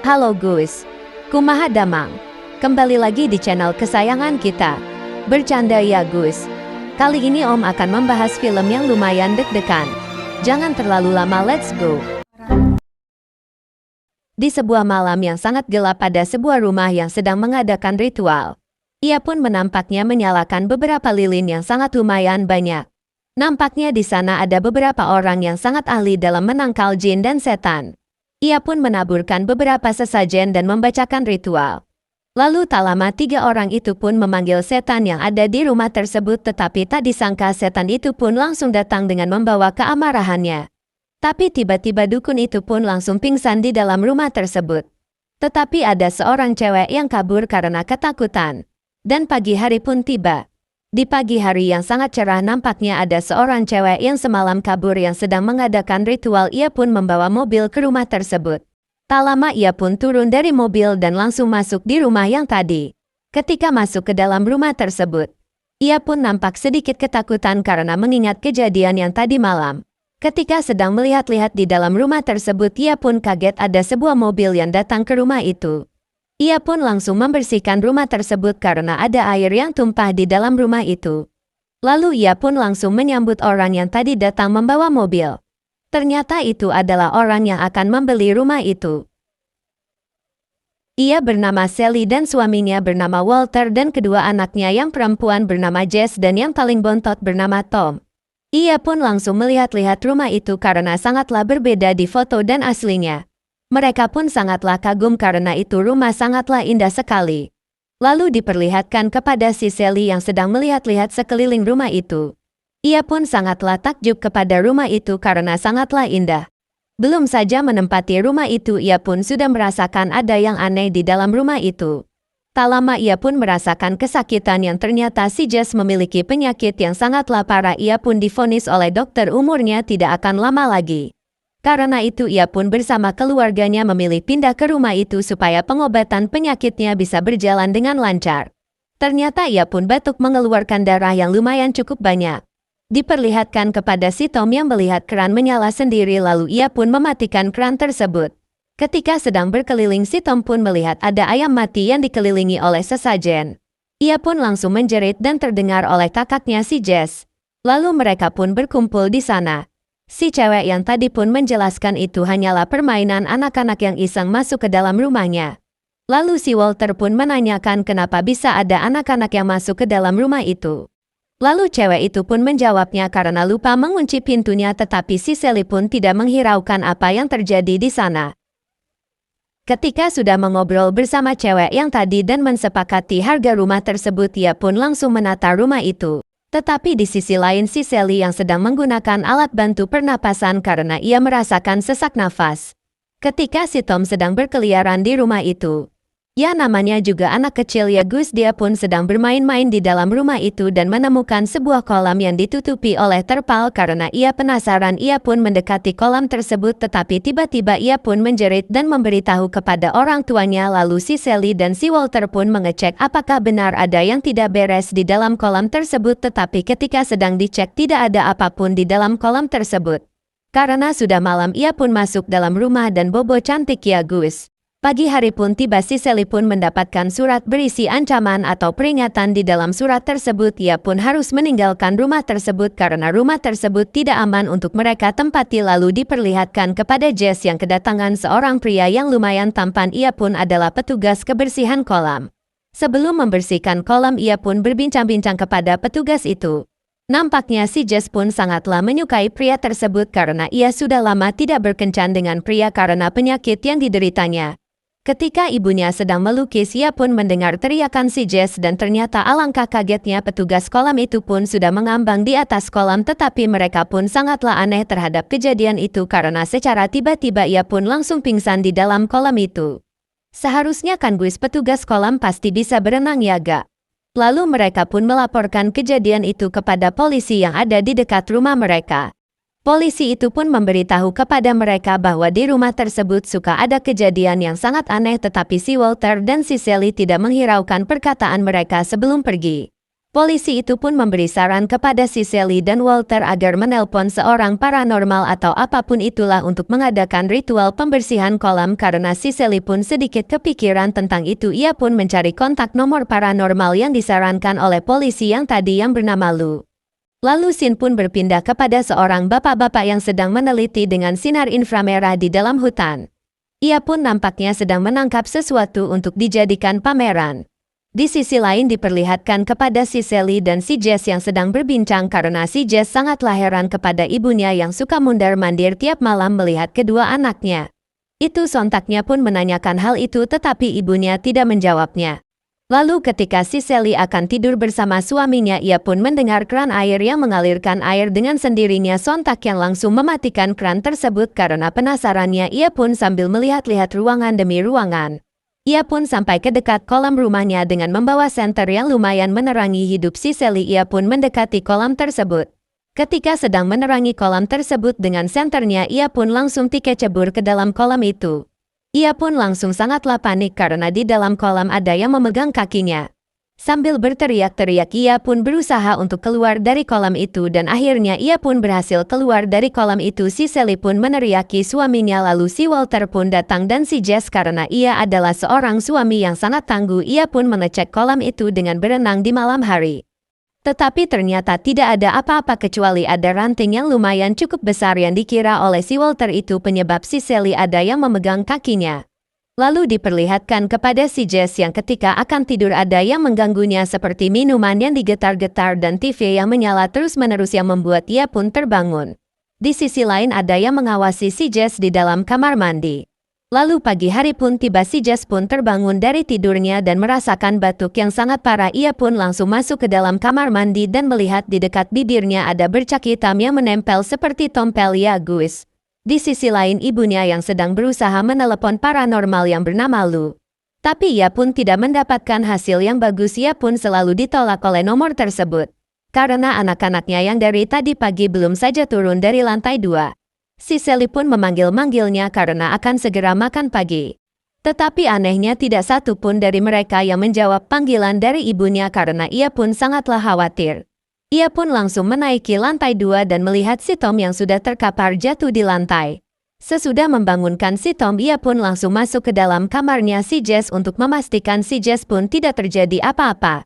Halo guys, kumaha damang? Kembali lagi di channel kesayangan kita. Bercanda ya guys. Kali ini Om akan membahas film yang lumayan deg-degan. Jangan terlalu lama, let's go. Di sebuah malam yang sangat gelap pada sebuah rumah yang sedang mengadakan ritual. Ia pun menampaknya menyalakan beberapa lilin yang sangat lumayan banyak. Nampaknya di sana ada beberapa orang yang sangat ahli dalam menangkal jin dan setan. Ia pun menaburkan beberapa sesajen dan membacakan ritual. Lalu tak lama 3 orang itu pun memanggil setan yang ada di rumah tersebut, tetapi tak disangka setan itu pun langsung datang dengan membawa keamarahannya. Tapi tiba-tiba dukun itu pun langsung pingsan di dalam rumah tersebut. Tetapi ada seorang cewek yang kabur karena ketakutan. Dan pagi hari pun tiba. Di pagi hari yang sangat cerah nampaknya ada seorang cewek yang semalam kabur yang sedang mengadakan ritual. Ia pun membawa mobil ke rumah tersebut. Tak lama ia pun turun dari mobil dan langsung masuk di rumah yang tadi. Ketika masuk ke dalam rumah tersebut, ia pun nampak sedikit ketakutan karena mengingat kejadian yang tadi malam. Ketika sedang melihat-lihat di dalam rumah tersebut, ia pun kaget ada sebuah mobil yang datang ke rumah itu. Ia pun langsung membersihkan rumah tersebut karena ada air yang tumpah di dalam rumah itu. Lalu ia pun langsung menyambut orang yang tadi datang membawa mobil. Ternyata itu adalah orang yang akan membeli rumah itu. Ia bernama Sally dan suaminya bernama Walter dan kedua anaknya yang perempuan bernama Jess dan yang paling bontot bernama Tom. Ia pun langsung melihat-lihat rumah itu karena sangatlah berbeda di foto dan aslinya. Mereka pun sangatlah kagum karena itu rumah sangatlah indah sekali. Lalu diperlihatkan kepada si Sally yang sedang melihat-lihat sekeliling rumah itu. Ia pun sangatlah takjub kepada rumah itu karena sangatlah indah. Belum saja menempati rumah itu, ia pun sudah merasakan ada yang aneh di dalam rumah itu. Tak lama ia pun merasakan kesakitan yang ternyata si Jess memiliki penyakit yang sangatlah parah. Ia pun divonis oleh dokter umurnya tidak akan lama lagi. Karena itu ia pun bersama keluarganya memilih pindah ke rumah itu supaya pengobatan penyakitnya bisa berjalan dengan lancar. Ternyata ia pun batuk mengeluarkan darah yang lumayan cukup banyak. Diperlihatkan kepada si Tom yang melihat keran menyala sendiri, lalu ia pun mematikan keran tersebut. Ketika sedang berkeliling, si Tom pun melihat ada ayam mati yang dikelilingi oleh sesajen. Ia pun langsung menjerit dan terdengar oleh kakaknya si Jess. Lalu mereka pun berkumpul di sana. Si cewek yang tadi pun menjelaskan itu hanyalah permainan anak-anak yang iseng masuk ke dalam rumahnya. Lalu si Walter pun menanyakan kenapa bisa ada anak-anak yang masuk ke dalam rumah itu. Lalu cewek itu pun menjawabnya karena lupa mengunci pintunya, tetapi si Sally pun tidak menghiraukan apa yang terjadi di sana. Ketika sudah mengobrol bersama cewek yang tadi dan mensepakati harga rumah tersebut, ia pun langsung menata rumah itu. Tetapi di sisi lain si Sally yang sedang menggunakan alat bantu pernapasan karena ia merasakan sesak nafas. Ketika si Tom sedang berkeliaran di rumah itu. Ya namanya juga anak kecil ya Gus, dia pun sedang bermain-main di dalam rumah itu dan menemukan sebuah kolam yang ditutupi oleh terpal. Karena ia penasaran, ia pun mendekati kolam tersebut, tetapi tiba-tiba ia pun menjerit dan memberitahu kepada orang tuanya. Lalu si Sally dan si Walter pun mengecek apakah benar ada yang tidak beres di dalam kolam tersebut, tetapi ketika sedang dicek tidak ada apapun di dalam kolam tersebut. Karena sudah malam ia pun masuk dalam rumah dan bobo cantik ya Gus. Pagi hari pun tiba, si Sally pun mendapatkan surat berisi ancaman atau peringatan. Di dalam surat tersebut ia pun harus meninggalkan rumah tersebut karena rumah tersebut tidak aman untuk mereka tempati. Lalu diperlihatkan kepada Jess yang kedatangan seorang pria yang lumayan tampan. Ia pun adalah petugas kebersihan kolam. Sebelum membersihkan kolam ia pun berbincang-bincang kepada petugas itu. Nampaknya si Jess pun sangatlah menyukai pria tersebut karena ia sudah lama tidak berkencan dengan pria karena penyakit yang dideritanya. Ketika ibunya sedang melukis, ia pun mendengar teriakan si Jess dan ternyata alangkah kagetnya petugas kolam itu pun sudah mengambang di atas kolam, tetapi mereka pun sangatlah aneh terhadap kejadian itu karena secara tiba-tiba ia pun langsung pingsan di dalam kolam itu. Seharusnya kan Gus petugas kolam pasti bisa berenang ya gak? Lalu mereka pun melaporkan kejadian itu kepada polisi yang ada di dekat rumah mereka. Polisi itu pun memberitahu kepada mereka bahwa di rumah tersebut suka ada kejadian yang sangat aneh, tetapi si Walter dan si Sally tidak menghiraukan perkataan mereka sebelum pergi. Polisi itu pun memberi saran kepada si Sally dan Walter agar menelpon seorang paranormal atau apapun itulah untuk mengadakan ritual pembersihan kolam karena si Sally pun sedikit kepikiran tentang itu. Ia pun mencari kontak nomor paranormal yang disarankan oleh polisi yang tadi yang bernama Lou. Lalu Sin pun berpindah kepada seorang bapak-bapak yang sedang meneliti dengan sinar inframerah di dalam hutan. Ia pun nampaknya sedang menangkap sesuatu untuk dijadikan pameran. Di sisi lain diperlihatkan kepada si Sally dan si Jess yang sedang berbincang karena si Jess sangatlah heran kepada ibunya yang suka mundar-mandir tiap malam melihat kedua anaknya. Itu sontaknya pun menanyakan hal itu tetapi ibunya tidak menjawabnya. Lalu ketika si Sally akan tidur bersama suaminya ia pun mendengar keran air yang mengalirkan air dengan sendirinya. Sontak yang langsung mematikan keran tersebut karena penasarannya ia pun sambil melihat-lihat ruangan demi ruangan. Ia pun sampai ke dekat kolam rumahnya dengan membawa senter yang lumayan menerangi hidup si Sally. Ia pun mendekati kolam tersebut. Ketika sedang menerangi kolam tersebut dengan senternya, ia pun langsung dikecebur ke dalam kolam itu. Ia pun langsung sangatlah panik karena di dalam kolam ada yang memegang kakinya. Sambil berteriak-teriak ia pun berusaha untuk keluar dari kolam itu dan akhirnya ia pun berhasil keluar dari kolam itu. Si Sally pun meneriaki suaminya lalu si Walter pun datang dan si Jess karena ia adalah seorang suami yang sangat tangguh. Ia pun mengecek kolam itu dengan berenang di malam hari. Tetapi ternyata tidak ada apa-apa kecuali ada ranting yang lumayan cukup besar yang dikira oleh si Walter itu penyebab si Sally ada yang memegang kakinya. Lalu diperlihatkan kepada si Jess yang ketika akan tidur ada yang mengganggunya seperti minuman yang digetar-getar dan TV yang menyala terus-menerus yang membuat ia pun terbangun. Di sisi lain ada yang mengawasi si Jess di dalam kamar mandi. Lalu pagi hari pun tiba si Jess pun terbangun dari tidurnya dan merasakan batuk yang sangat parah. Ia pun langsung masuk ke dalam kamar mandi dan melihat di dekat bibirnya ada bercak hitam yang menempel seperti tompel ya guys. Di sisi lain ibunya yang sedang berusaha menelepon paranormal yang bernama Lou. Tapi ia pun tidak mendapatkan hasil yang bagus. Ia pun selalu ditolak oleh nomor tersebut. Karena anak-anaknya yang dari tadi pagi belum saja turun dari lantai 2. Si Sally pun memanggil-manggilnya karena akan segera makan pagi. Tetapi anehnya tidak satu pun dari mereka yang menjawab panggilan dari ibunya karena ia pun sangatlah khawatir. Ia pun langsung menaiki lantai 2 dan melihat si Tom yang sudah terkapar jatuh di lantai. Sesudah membangunkan si Tom, ia pun langsung masuk ke dalam kamarnya si Jess untuk memastikan si Jess pun tidak terjadi apa-apa.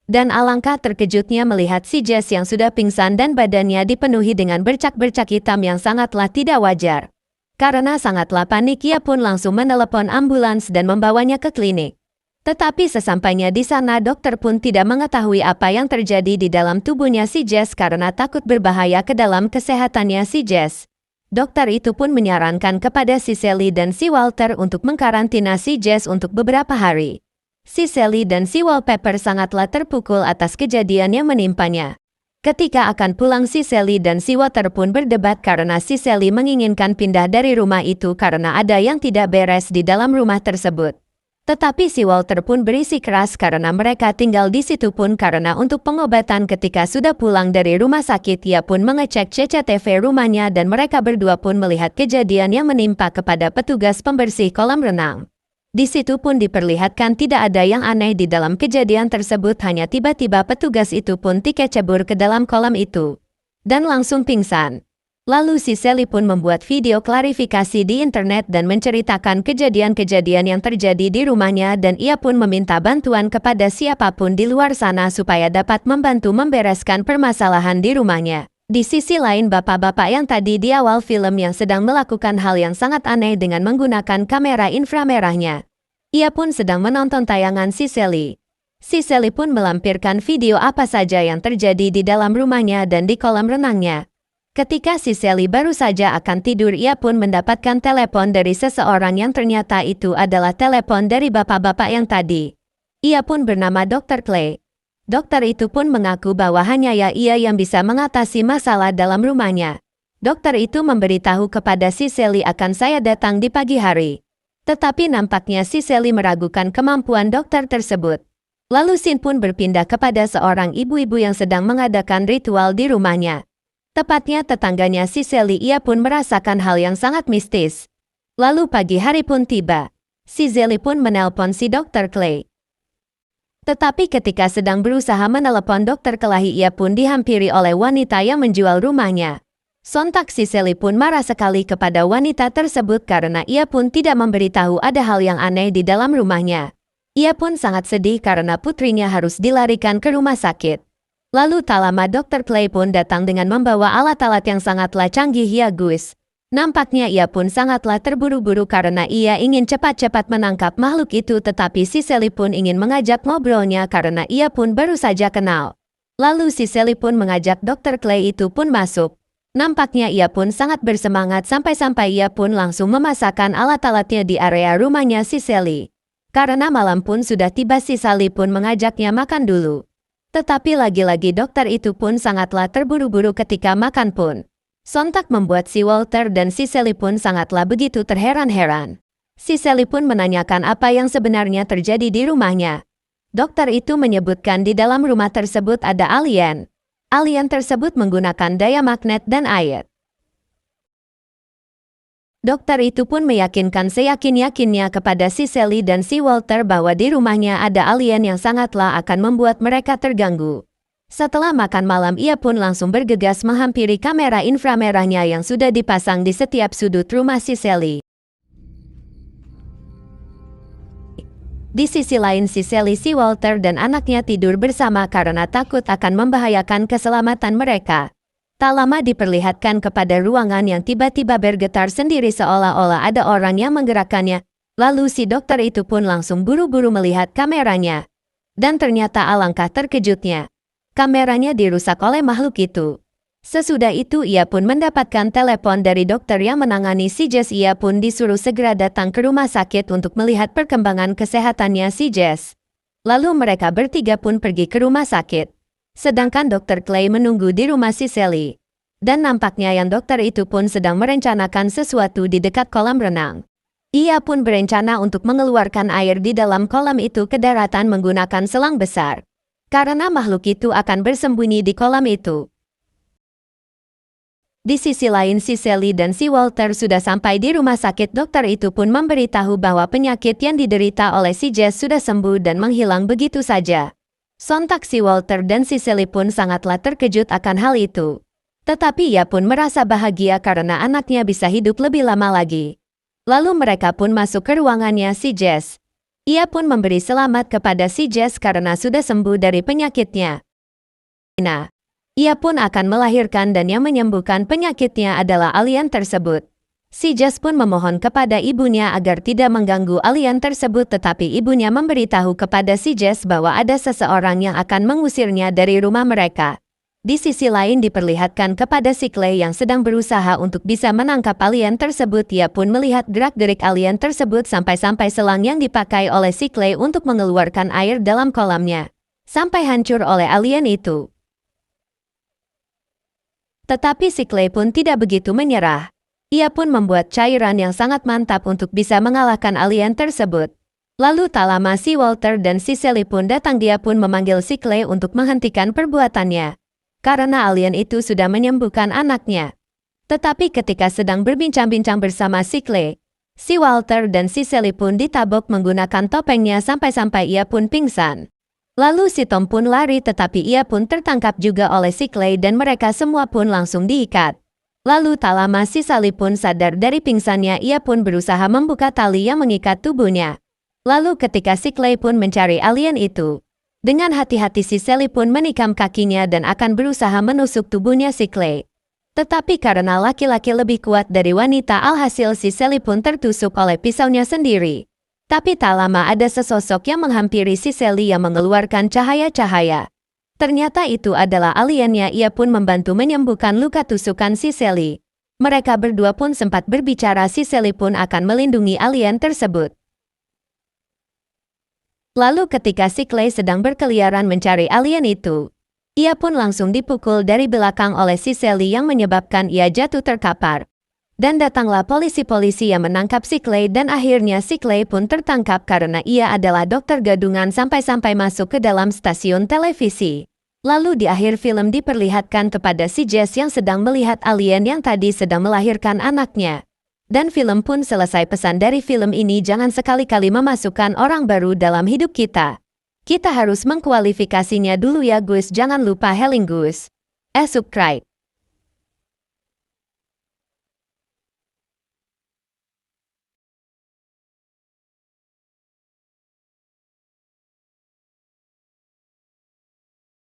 Dan alangkah terkejutnya melihat si Jess yang sudah pingsan dan badannya dipenuhi dengan bercak-bercak hitam yang sangatlah tidak wajar. Karena sangatlah panik, ia pun langsung menelepon ambulans dan membawanya ke klinik. Tetapi sesampainya di sana dokter pun tidak mengetahui apa yang terjadi di dalam tubuhnya si Jess karena takut berbahaya ke dalam kesehatannya si Jess. Dokter itu pun menyarankan kepada si Sally dan si Walter untuk mengkarantina si Jess untuk beberapa hari. Si Sally dan si Wallpaper sangatlah terpukul atas kejadian yang menimpanya. Ketika akan pulang si Sally dan si Walter pun berdebat karena si Sally menginginkan pindah dari rumah itu karena ada yang tidak beres di dalam rumah tersebut. Tetapi si Walter pun berisi keras karena mereka tinggal di situ pun karena untuk pengobatan. Ketika sudah pulang dari rumah sakit ia pun mengecek CCTV rumahnya dan mereka berdua pun melihat kejadian yang menimpa kepada petugas pembersih kolam renang. Di situ pun diperlihatkan tidak ada yang aneh di dalam kejadian tersebut, hanya tiba-tiba petugas itu pun dikecebur ke dalam kolam itu dan langsung pingsan. Lalu si Sally pun membuat video klarifikasi di internet dan menceritakan kejadian-kejadian yang terjadi di rumahnya dan ia pun meminta bantuan kepada siapapun di luar sana supaya dapat membantu membereskan permasalahan di rumahnya. Di sisi lain bapak-bapak yang tadi di awal film yang sedang melakukan hal yang sangat aneh dengan menggunakan kamera inframerahnya. Ia pun sedang menonton tayangan si Sally. Si Sally pun melampirkan video apa saja yang terjadi di dalam rumahnya dan di kolam renangnya. Ketika si Sally baru saja akan tidur ia pun mendapatkan telepon dari seseorang yang ternyata itu adalah telepon dari bapak-bapak yang tadi. Ia pun bernama Dr. Clay. Dokter itu pun mengaku bahwa hanya ia yang bisa mengatasi masalah dalam rumahnya. Dokter itu memberitahu kepada si Sally akan saya datang di pagi hari. Tetapi nampaknya si Sally meragukan kemampuan dokter tersebut. Lalu Sin pun berpindah kepada seorang ibu-ibu yang sedang mengadakan ritual di rumahnya. Tepatnya tetangganya si Sally, ia pun merasakan hal yang sangat mistis. Lalu pagi hari pun tiba. Si Sally pun menelpon si Dr. Clay. Tetapi ketika sedang berusaha menelepon dokter kelahi, ia pun dihampiri oleh wanita yang menjual rumahnya. Sontak si Sally pun marah sekali kepada wanita tersebut karena ia pun tidak memberitahu ada hal yang aneh di dalam rumahnya. Ia pun sangat sedih karena putrinya harus dilarikan ke rumah sakit. Lalu tak lama Dr. Clay pun datang dengan membawa alat-alat yang sangatlah canggih ya guys. Nampaknya ia pun sangatlah terburu-buru karena ia ingin cepat-cepat menangkap makhluk itu, tetapi si Sally pun ingin mengajak ngobrolnya karena ia pun baru saja kenal. Lalu si Sally pun mengajak Dr. Clay itu pun masuk. Nampaknya ia pun sangat bersemangat sampai-sampai ia pun langsung memasakkan alat-alatnya di area rumahnya si Sally. Karena malam pun sudah tiba, si Sally pun mengajaknya makan dulu. Tetapi lagi-lagi dokter itu pun sangatlah terburu-buru ketika makan pun. Sontak membuat si Walter dan si Sally pun sangatlah begitu terheran-heran. Si Sally pun menanyakan apa yang sebenarnya terjadi di rumahnya. Dokter itu menyebutkan di dalam rumah tersebut ada alien. Alien tersebut menggunakan daya magnet dan air. Dokter itu pun meyakinkan seyakin-yakinnya kepada si Sally dan si Walter bahwa di rumahnya ada alien yang sangatlah akan membuat mereka terganggu. Setelah makan malam, ia pun langsung bergegas menghampiri kamera inframerahnya yang sudah dipasang di setiap sudut rumah si Sally. Di sisi lain, si Sally, si Walter dan anaknya tidur bersama karena takut akan membahayakan keselamatan mereka. Tak lama diperlihatkan kepada ruangan yang tiba-tiba bergetar sendiri seolah-olah ada orang yang menggerakkannya. Lalu si dokter itu pun langsung buru-buru melihat kameranya. Dan ternyata alangkah terkejutnya. Kameranya dirusak oleh makhluk itu. Sesudah itu ia pun mendapatkan telepon dari dokter yang menangani si Jess. Ia pun disuruh segera datang ke rumah sakit untuk melihat perkembangan kesehatannya si Jess. Lalu mereka bertiga pun pergi ke rumah sakit. Sedangkan Dr. Clay menunggu di rumah si Sally. Dan nampaknya yang dokter itu pun sedang merencanakan sesuatu di dekat kolam renang. Ia pun berencana untuk mengeluarkan air di dalam kolam itu ke daratan menggunakan selang besar. Karena makhluk itu akan bersembunyi di kolam itu. Di sisi lain, si Sally dan si Walter sudah sampai di rumah sakit. Dokter itu pun memberitahu bahwa penyakit yang diderita oleh si Jess sudah sembuh dan menghilang begitu saja. Sontak si Walter dan si Sally pun sangatlah terkejut akan hal itu. Tetapi ia pun merasa bahagia karena anaknya bisa hidup lebih lama lagi. Lalu mereka pun masuk ke ruangannya si Jess. Ia pun memberi selamat kepada si Jess karena sudah sembuh dari penyakitnya. Nah, ia pun akan melahirkan dan yang menyembuhkan penyakitnya adalah alien tersebut. Si Jess pun memohon kepada ibunya agar tidak mengganggu alien tersebut, tetapi ibunya memberitahu kepada si Jess bahwa ada seseorang yang akan mengusirnya dari rumah mereka. Di sisi lain diperlihatkan kepada si Clay yang sedang berusaha untuk bisa menangkap alien tersebut. Ia pun melihat gerak-gerik alien tersebut sampai-sampai selang yang dipakai oleh si Clay untuk mengeluarkan air dalam kolamnya sampai hancur oleh alien itu. Tetapi si Clay pun tidak begitu menyerah. Ia pun membuat cairan yang sangat mantap untuk bisa mengalahkan alien tersebut. Lalu tak lama si Walter dan si Sally pun datang. Dia pun memanggil si Clay untuk menghentikan perbuatannya. Karena alien itu sudah menyembuhkan anaknya. Tetapi ketika sedang berbincang-bincang bersama si Clay, si Walter dan si Sally pun ditabok menggunakan topengnya sampai-sampai ia pun pingsan. Lalu si Tom pun lari, tetapi ia pun tertangkap juga oleh si Clay dan mereka semua pun langsung diikat. Lalu tak lama si Sally pun sadar dari pingsannya. Ia pun berusaha membuka tali yang mengikat tubuhnya. Lalu ketika si Clay pun mencari alien itu, dengan hati-hati si Sally pun menikam kakinya dan akan berusaha menusuk tubuhnya si Clay. Tetapi karena laki-laki lebih kuat dari wanita, alhasil si Sally pun tertusuk oleh pisaunya sendiri. Tapi tak lama ada sesosok yang menghampiri si Sally yang mengeluarkan cahaya-cahaya. Ternyata itu adalah aliennya. Ia pun membantu menyembuhkan luka tusukan si Sally. Mereka berdua pun sempat berbicara. Si Sally pun akan melindungi alien tersebut. Lalu ketika si Clay sedang berkeliaran mencari alien itu, ia pun langsung dipukul dari belakang oleh si Sally yang menyebabkan ia jatuh terkapar. Dan datanglah polisi-polisi yang menangkap si Clay dan akhirnya si Clay pun tertangkap karena ia adalah dokter gadungan sampai-sampai masuk ke dalam stasiun televisi. Lalu di akhir film diperlihatkan kepada si Jess yang sedang melihat alien yang tadi sedang melahirkan anaknya. Dan film pun selesai. Pesan dari film ini, jangan sekali-kali memasukkan orang baru dalam hidup kita. Kita harus mengkualifikasinya dulu ya Gus, jangan lupa healing Gus. Subscribe.